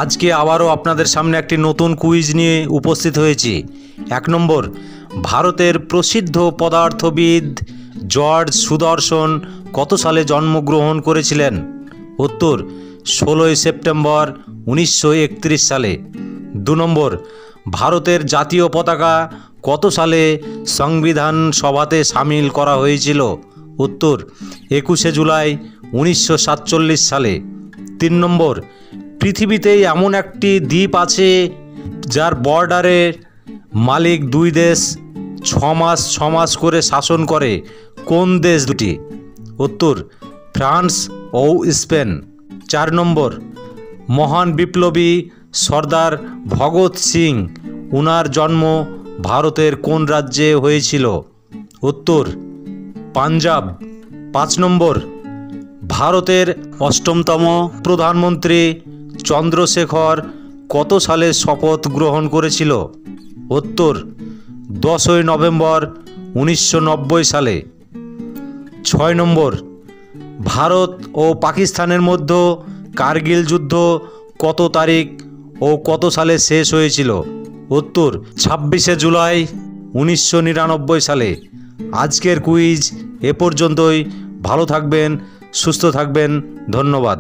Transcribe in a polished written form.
আজকে আবারও আপনাদের সামনে একটি নতুন কুইজ নিয়ে উপস্থিত হয়েছি। 1 নম্বর, ভারতের প্রসিদ্ধ পদার্থবিদ জর্জ সুদর্শন কত সালে জন্মগ্রহণ করেছিলেন? উত্তর 16 সেপ্টেম্বর 1931 সালে। 2 নম্বর, ভারতের জাতীয় পতাকা কত সালে সংবিধান সভাতে সামিল করা হয়েছিল? উত্তর 21 জুলাই 1947 সালে। 3 নম্বর, পৃথিবীতেই এমন একটি দ্বীপ আছে যার বর্ডারের মালিক দুই দেশ 6 মাস করে শাসন করে। কোন দেশ দুটি? উত্তর ফ্রান্স ও স্পেন। 4 নম্বর, মহান বিপ্লবী সর্দার ভগৎ সিং উনার জন্ম ভারতের কোন রাজ্যে হয়েছিল? উত্তর পাঞ্জাব। 5 নম্বর, ভারতের 8তম প্রধানমন্ত্রী চন্দ্রশেখর কত সালে শপথ গ্রহণ করেছিল? উত্তর 10 নভেম্বর 1990 সালে। 6 নম্বর, ভারত ও পাকিস্তানের মধ্যে কার্গিল যুদ্ধ কত তারিখ ও কত সালে শেষ হয়েছিল? উত্তর 26 জুলাই 1999 সালে। আজকের কুইজ এ পর্যন্তই। ভালো থাকবেন, সুস্থ থাকবেন। ধন্যবাদ।